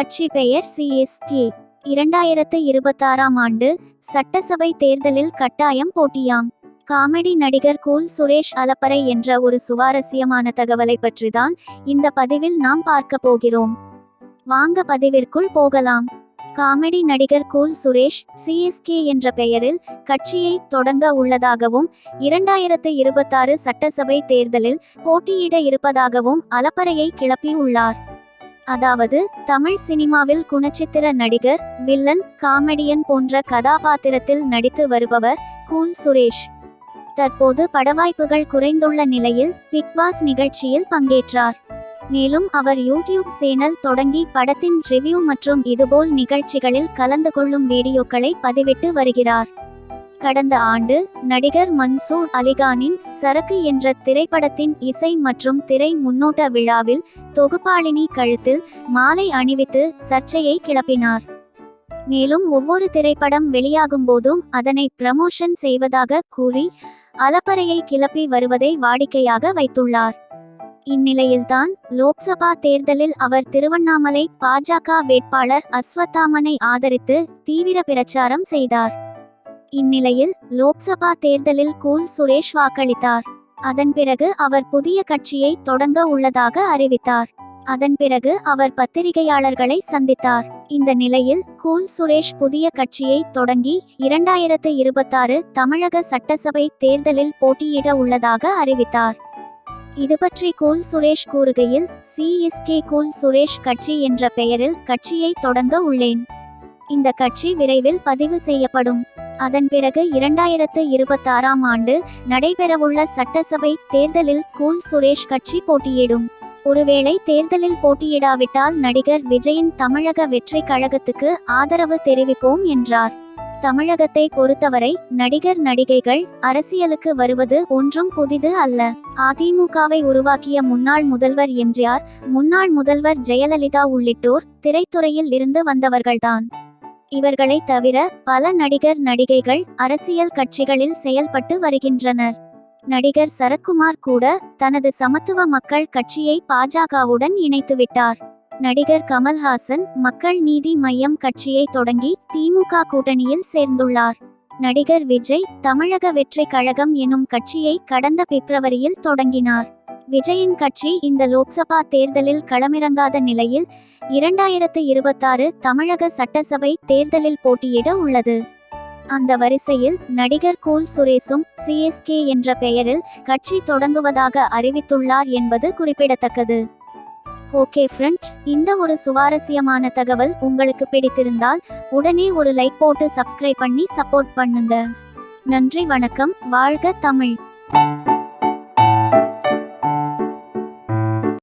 கட்சி பெயர் சிஎஸ்கே. 2026ஆம் ஆண்டு சட்டசபை தேர்தலில் கட்டாயம் போட்டியாம். காமெடி நடிகர் கூல் சுரேஷ் அலப்பறை என்ற ஒரு சுவாரஸ்யமான தகவலை பற்றிதான் இந்த பதிவில் நாம் பார்க்க போகிறோம். வாங்க பதிவிற்குள் போகலாம். காமெடி நடிகர் கூல் சுரேஷ் சிஎஸ்கே என்ற பெயரில் கட்சியை தொடங்க உள்ளதாகவும் 2026 சட்டசபை தேர்தலில் போட்டியிட இருப்பதாகவும் அலப்பறையை கிளப்பி உள்ளார். அதாவது தமிழ் சினிமாவில் குணச்சித்திர நடிகர், வில்லன், காமெடியன் போன்ற கதாபாத்திரத்தில் நடித்து வருபவர் கூல் சுரேஷ். தற்போது படவாய்ப்புகள் குறைந்துள்ள நிலையில் பிக் பாஸ் நிகழ்ச்சியில் பங்கேற்றார். மேலும் அவர் யூடியூப் சேனல் தொடங்கி படத்தின் ரிவ்யூ மற்றும் இதுபோல் நிகழ்ச்சிகளில் கலந்து கொள்ளும் வீடியோக்களை பதிவிட்டு வருகிறார். கடந்த ஆண்டு நடிகர் மன்சூர் அலிகானின் சரக்கு என்ற திரைப்படத்தின் இசை மற்றும் திரை முன்னோட்ட விழாவில் தொகுப்பாளினி கழுத்தில் மாலை அணிவித்து சர்ச்சையை கிளப்பினார். மேலும் ஒவ்வொரு திரைப்படம் வெளியாகும் போதும் அதனை ப்ரமோஷன் செய்வதாக கூறி அலப்பறையை கிளப்பி வருவதை வாடிக்கையாக வைத்துள்ளார். இந்நிலையில்தான் லோக்சபா தேர்தலில் அவர் திருவண்ணாமலை பாஜக வேட்பாளர் அஸ்வத்தாமனை ஆதரித்து தீவிர பிரச்சாரம் செய்தார். இந்நிலையில் லோக்சபா தேர்தலில் கூல் சுரேஷ் வாக்களித்தார். அதன் பிறகு அவர் புதிய கட்சியை தொடங்க உள்ளதாக அறிவித்தார். அதன் பிறகு அவர் பத்திரிகையாளர்களை சந்தித்தார். இந்த நிலையில் கூல் சுரேஷ் புதிய கட்சியை தொடங்கி 2026 தமிழக சட்டசபை தேர்தலில் போட்டியிட உள்ளதாக அறிவித்தார். இதுபற்றி கூல் சுரேஷ் கூறுகையில், சிஎஸ்கே கூல் சுரேஷ் கட்சி என்ற பெயரில் கட்சியை தொடங்க உள்ளேன். இந்த கட்சி விரைவில் பதிவு செய்யப்படும். அதன் பிறகு 2026ஆம் ஆண்டு நடைபெறவுள்ள சட்டசபை தேர்தலில் கூல் சுரேஷ் கட்சி போட்டியிடும். ஒருவேளை தேர்தலில் போட்டியிடாவிட்டால் நடிகர் விஜயின் தமிழக வெற்றி கழகத்துக்கு ஆதரவு தெரிவிப்போம் என்றார். தமிழகத்தை பொறுத்தவரை நடிகர் நடிகைகள் அரசியலுக்கு வருவது ஒன்றும் புதிது அல்ல. அதிமுகவை உருவாக்கிய முன்னாள் முதல்வர் எம்ஜிஆர், முன்னாள் முதல்வர் ஜெயலலிதா உள்ளிட்டோர் திரைத்துறையில் இருந்து வந்தவர்கள்தான். இவர்களை தவிர பல நடிகர் நடிகைகள் அரசியல் கட்சிகளில் செயல்பட்டு வருகின்றனர். நடிகர் சரத்குமார் கூட தனது சமத்துவ மக்கள் கட்சியை பாஜகவுடன் இணைத்துவிட்டார். நடிகர் கமல்ஹாசன் மக்கள் நீதி மய்யம் கட்சியை தொடங்கி திமுக கூட்டணியில் சேர்ந்துள்ளார். நடிகர் விஜய் தமிழக வெற்றி கழகம் எனும் கட்சியை கடந்த பிப்ரவரியில் தொடங்கினார். விஜயின் கட்சி இந்த லோக்சபா தேர்தலில் களமிறங்காத நிலையில் 2026 தமிழக சட்டசபை தேர்தலில் போட்டியிட உள்ளது. அந்த வரிசையில் நடிகர் கூல் சுரேஷும் சிஎஸ்கே என்ற பெயரில் கட்சி தொடங்குவதாக அறிவித்துள்ளார் என்பது குறிப்பிடத்தக்கது. ஓகே ஃப்ரெண்ட்ஸ், இந்த ஒரு சுவாரஸ்யமான தகவல் உங்களுக்கு பிடித்திருந்தால் உடனே ஒரு லைக் போட்டு சப்ஸ்கிரைப் பண்ணி சப்போர்ட் பண்ணுங்க. நன்றி, வணக்கம். வாழ்க தமிழ்.